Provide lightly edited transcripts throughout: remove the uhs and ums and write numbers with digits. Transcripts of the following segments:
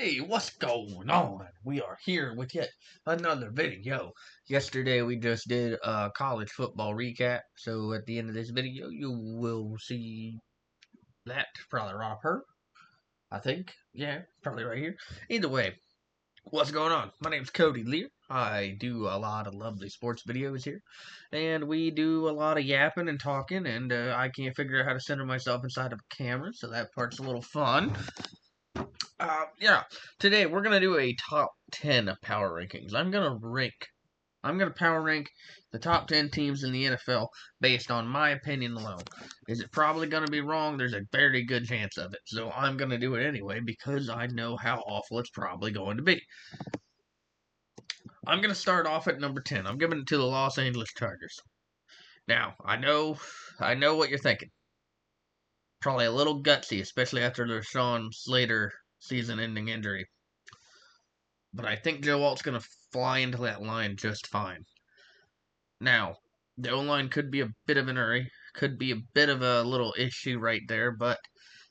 Hey, what's going on? We are here with yet another video. Yesterday we just did a college football recap, so at the end of this video you will see that probably right up her. I think. Yeah, probably right here. Either way, what's going on? My name's Cody Lear. I do a lot of lovely sports videos here, and we do a lot of yapping and talking, and I can't figure out how to center myself inside of a camera, so that part's a little fun. Yeah. Today we're gonna do a top 10 of power rankings. I'm gonna power rank the top 10 teams in the NFL based on my opinion alone. Is it probably gonna be wrong? There's a very good chance of it. So I'm gonna do it anyway because I know how awful it's probably going to be. I'm gonna start off at number 10. I'm giving it to the Los Angeles Chargers. Now, I know what you're thinking. Probably a little gutsy, especially after their Sean Slater season-ending injury. But I think Joe Alt's going to fly into that line just fine. Now, the O-line could be a bit of an hurry, could be a bit of a little issue right there, but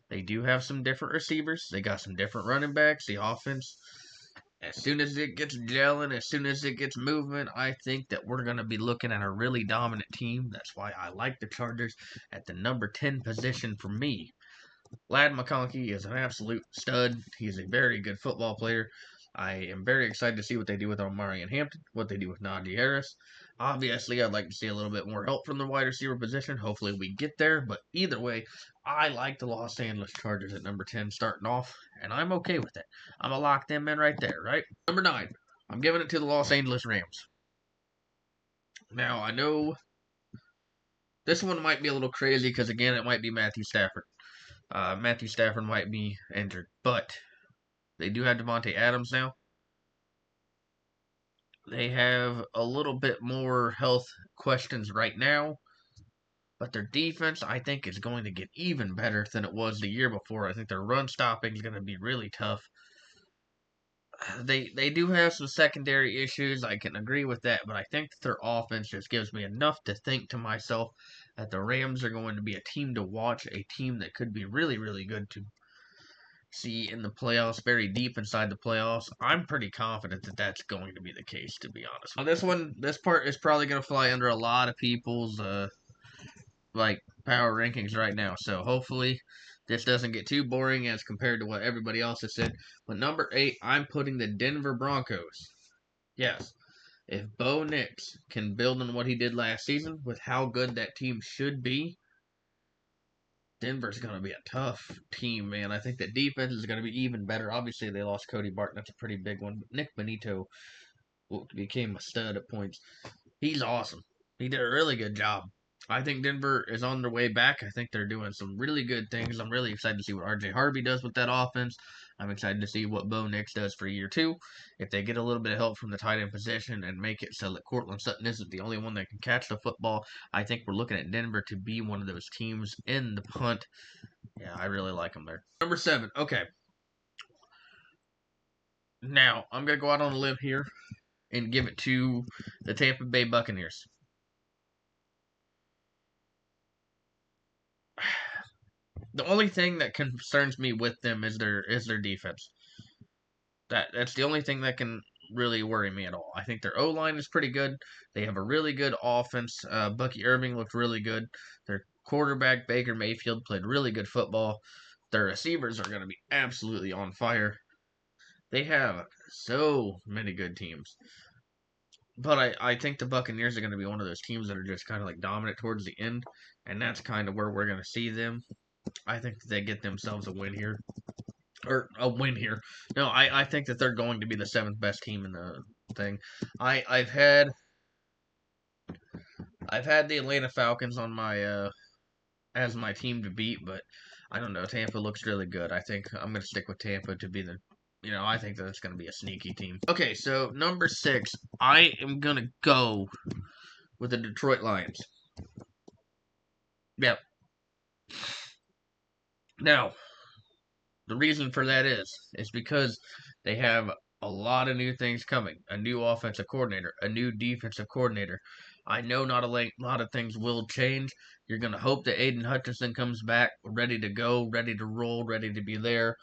they do have some different receivers. They got some different running backs. The offense, as soon as it gets gelling, as soon as it gets moving, I think that we're going to be looking at a really dominant team. That's why I like the Chargers at the number 10 position for me. Ladd McConkey is an absolute stud. He is a very good football player. I am very excited to see what they do with Omarion Hampton, what they do with Najee Harris. Obviously, I'd like to see a little bit more help from the wide receiver position. Hopefully, we get there. But either way, I like the Los Angeles Chargers at number 10 starting off, and I'm okay with it. I'm going to lock them in right there, right? Number 9, I'm giving it to the Los Angeles Rams. Now, I know this one might be a little crazy because, again, it might be Matthew Stafford. Matthew Stafford might be injured, but they do have Davante Adams now. They have a little bit more health questions right now, but their defense, I think, is going to get even better than it was the year before. I think their run stopping is going to be really tough. They do have some secondary issues. I can agree with that, but I think that their offense just gives me enough to think to myself that the Rams are going to be a team to watch, a team that could be really, really good to see in the playoffs, very deep inside the playoffs. I'm pretty confident that that's going to be the case, to be honest. Now, this part is probably going to fly under a lot of people's power rankings right now. So hopefully this doesn't get too boring as compared to what everybody else has said. But number 8, I'm putting the Denver Broncos. Yes. If Bo Nix can build on what he did last season with how good that team should be, Denver's going to be a tough team, man. I think that defense is going to be even better. Obviously, they lost Cody Barton. That's a pretty big one. But Nick Bonito became a stud at points. He's awesome. He did a really good job. I think Denver is on their way back. I think they're doing some really good things. I'm really excited to see what RJ Harvey does with that offense. I'm excited to see what Bo Nix does for year 2. If they get a little bit of help from the tight end position and make it so that Courtland Sutton isn't the only one that can catch the football, I think we're looking at Denver to be one of those teams in the punt. Yeah, I really like them there. Number 7. Okay. Now, I'm going to go out on a limb here and give it to the Tampa Bay Buccaneers. The only thing that concerns me with them is their defense. That's the only thing that can really worry me at all. I think their O-line is pretty good. They have a really good offense. Bucky Irving looked really good. Their quarterback, Baker Mayfield, played really good football. Their receivers are going to be absolutely on fire. They have so many good teams. But I think the Buccaneers are going to be one of those teams that are just kind of like dominant towards the end. And that's kind of where we're going to see them. I think they get themselves a win here. Or a win here. No, I think that they're going to be the 7th best team in the thing. I've had the Atlanta Falcons on my as my team to beat, but I don't know. Tampa looks really good. I think I'm gonna stick with Tampa to be the I think that it's gonna be a sneaky team. Okay, so number 6, I am gonna go with the Detroit Lions. Yep. Now, the reason for that is because they have a lot of new things coming. A new offensive coordinator, a new defensive coordinator. I know not a lot of things will change. You're going to hope that Aiden Hutchinson comes back ready to go, ready to roll, ready to be there.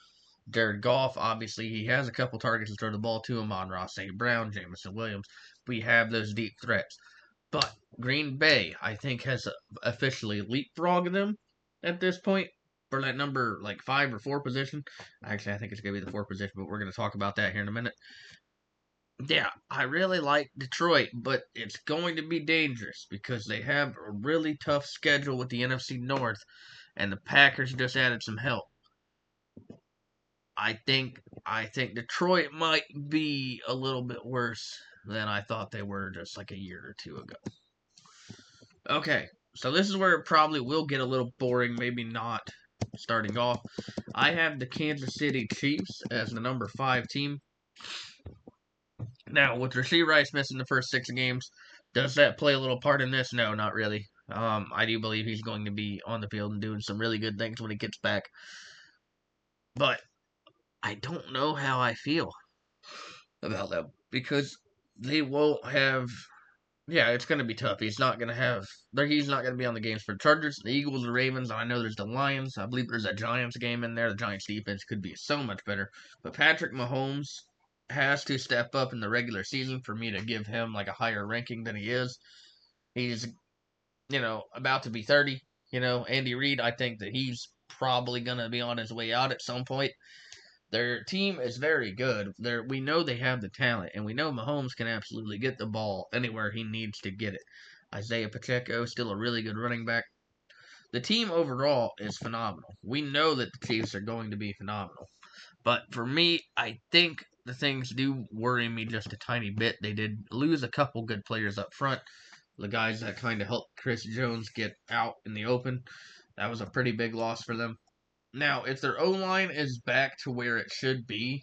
Jared Goff, obviously, he has a couple targets to throw the ball to him on Ross St. Brown, Jameson Williams. We have those deep threats. But Green Bay, I think, has officially leapfrogged them at this point for that number like 5 or 4 position. Actually, I think it's going to be the 4th position, but we're going to talk about that here in a minute. Yeah, I really like Detroit, but it's going to be dangerous because they have a really tough schedule with the NFC North, and the Packers just added some help. I think Detroit might be a little bit worse than I thought they were just like a year or two ago. Okay, so this is where it probably will get a little boring, maybe not starting off. I have the Kansas City Chiefs as the number 5 team. Now, with Rashee Rice missing the first 6 games, does that play a little part in this? No, not really. I do believe he's going to be on the field and doing some really good things when he gets back. But I don't know how I feel about them because they won't have. Yeah, it's going to be tough. He's not going to have. He's not going to be on the games for the Chargers, the Eagles, the Ravens. I know there's the Lions. I believe there's a Giants game in there. The Giants defense could be so much better. But Patrick Mahomes has to step up in the regular season for me to give him like a higher ranking than he is. He's, about to be 30. Andy Reid, I think that he's probably going to be on his way out at some point. Their team is very good. We know they have the talent, and we know Mahomes can absolutely get the ball anywhere he needs to get it. Isaiah Pacheco, still a really good running back. The team overall is phenomenal. We know that the Chiefs are going to be phenomenal. But for me, I think the things do worry me just a tiny bit. They did lose a couple good players up front. The guys that kind of helped Chris Jones get out in the open. That was a pretty big loss for them. Now, if their O-line is back to where it should be,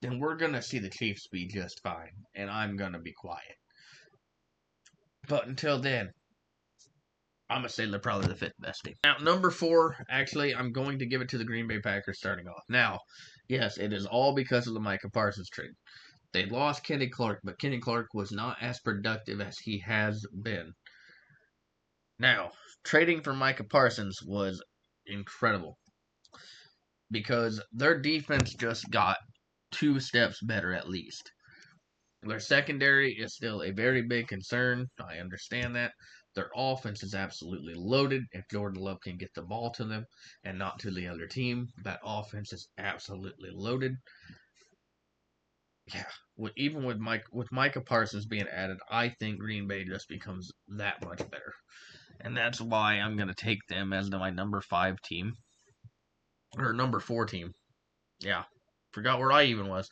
then we're going to see the Chiefs be just fine, and I'm going to be quiet. But until then, I'm going to say they're probably the 5th best team. Now, number 4, actually, I'm going to give it to the Green Bay Packers starting off. Now, yes, it is all because of the Micah Parsons trade. They lost Kenny Clark, but Kenny Clark was not as productive as he has been. Now, trading for Micah Parsons was incredible because their defense just got 2 steps better at least. Their secondary is still a very big concern. I understand that. Their offense is absolutely loaded. If Jordan Love can get the ball to them and not to the other team, that offense is absolutely loaded. Yeah, even with Micah Parsons being added, I think Green Bay just becomes that much better. And that's why I'm going to take them as my number 5 team. Or number 4 team. Yeah, forgot where I even was.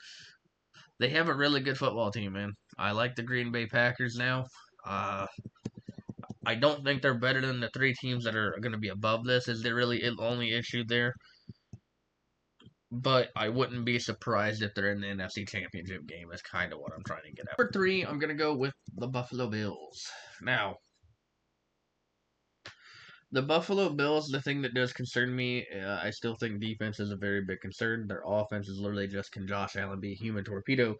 They have a really good football team, man. I like the Green Bay Packers now. I don't think they're better than the 3 teams that are going to be above this. Is there really the only issue there? But I wouldn't be surprised if they're in the NFC Championship game. Is kind of what I'm trying to get at. Number 3, I'm going to go with the Buffalo Bills. Now, the Buffalo Bills, the thing that does concern me, I still think defense is a very big concern. Their offense is literally just, can Josh Allen be a human torpedo?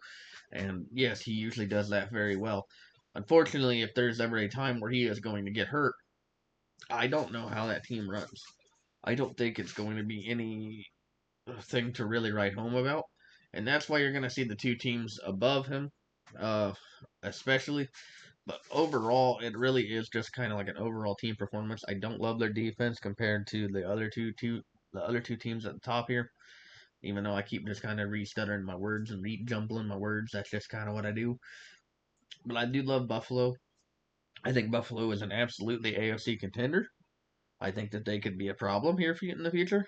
And yes, he usually does that very well. Unfortunately, if there's ever a time where he is going to get hurt, I don't know how that team runs. I don't think it's going to be anything to really write home about. And that's why you're going to see the 2 teams above him, especially. But overall, it really is just kind of like an overall team performance. I don't love their defense compared to the other two teams at the top here. Even though I keep just kind of re-stuttering my words and re-jumbling my words, that's just kind of what I do. But I do love Buffalo. I think Buffalo is an absolutely AFC contender. I think that they could be a problem here in the future.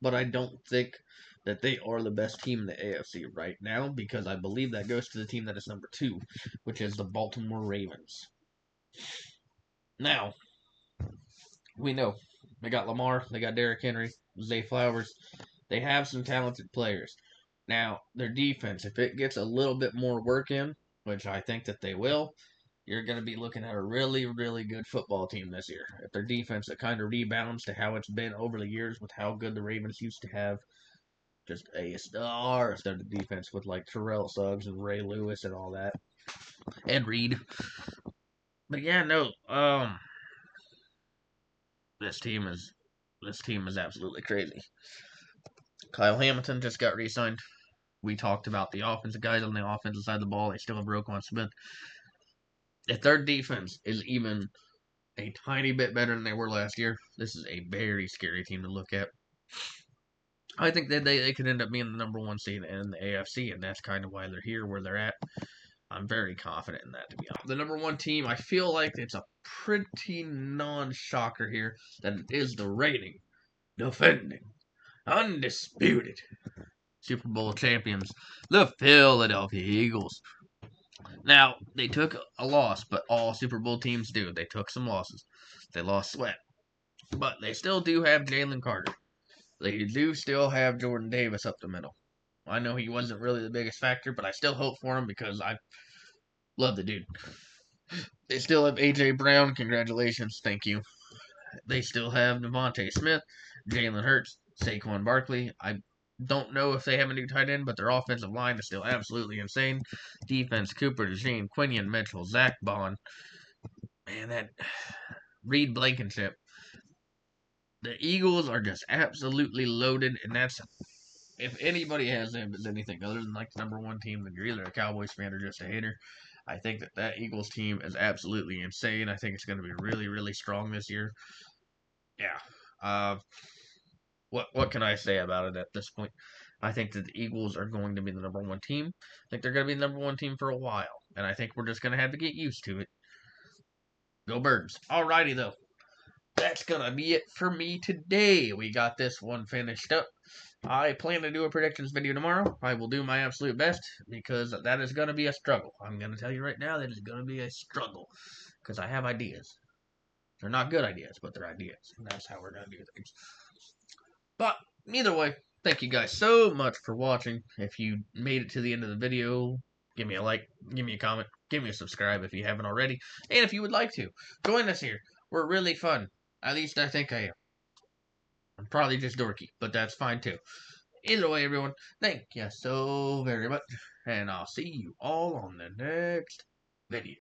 But I don't think that they are the best team in the AFC right now, because I believe that goes to the team that is number 2, which is the Baltimore Ravens. Now, we know they got Lamar, they got Derrick Henry, Zay Flowers. They have some talented players. Now, their defense, if it gets a little bit more work in, which I think that they will, you're going to be looking at a really, really good football team this year. If their defense that kind of rebounds to how it's been over the years with how good the Ravens used to have, just a star-studded defense with like Terrell Suggs and Ray Lewis and all that, Ed Reed. But yeah, no, this team is absolutely crazy. Kyle Hamilton just got re-signed. We talked about the offensive guys on the offensive side of the ball. They still have Roquan Smith. If their defense is even a tiny bit better than they were last year, this is a very scary team to look at. I think that they could end up being the number one seed in the AFC, and that's kind of why they're here where they're at. I'm very confident in that, to be honest. The number one team, I feel like it's a pretty non-shocker here that it is the reigning, defending, undisputed Super Bowl champions, the Philadelphia Eagles. Now, they took a loss, but all Super Bowl teams do. They took some losses. They lost Sweat. But they still do have Jalen Carter. They do still have Jordan Davis up the middle. I know he wasn't really the biggest factor, but I still hope for him because I love the dude. They still have A.J. Brown. Congratulations. Thank you. They still have Devontae Smith, Jalen Hurts, Saquon Barkley. I don't know if they have a new tight end, but their offensive line is still absolutely insane. Defense, Cooper DeJean, Quinion Mitchell, Zach Bond. Man, that Reed Blankenship. The Eagles are just absolutely loaded, and that's if anybody has them as anything other than like the number one team, then you're either a Cowboys fan or just a hater. I think that Eagles team is absolutely insane. I think it's going to be really, really strong this year. Yeah. What can I say about it at this point? I think that the Eagles are going to be the number one team. I think they're going to be the number one team for a while, and I think we're just going to have to get used to it. Go Birds. Alrighty though. That's gonna be it for me today. We got this one finished up. I plan to do a predictions video tomorrow. I will do my absolute best because that is going to be a struggle. I'm going to tell you right now that is going to be a struggle because I have ideas. They're not good ideas, but they're ideas. And that's how we're going to do things. But either way, thank you guys so much for watching. If you made it to the end of the video, give me a like, give me a comment, give me a subscribe if you haven't already. And if you would like to, join us here. We're really fun. At least I think I am. I'm probably just dorky, but that's fine too. Either way, everyone, thank you so very much, and I'll see you all on the next video.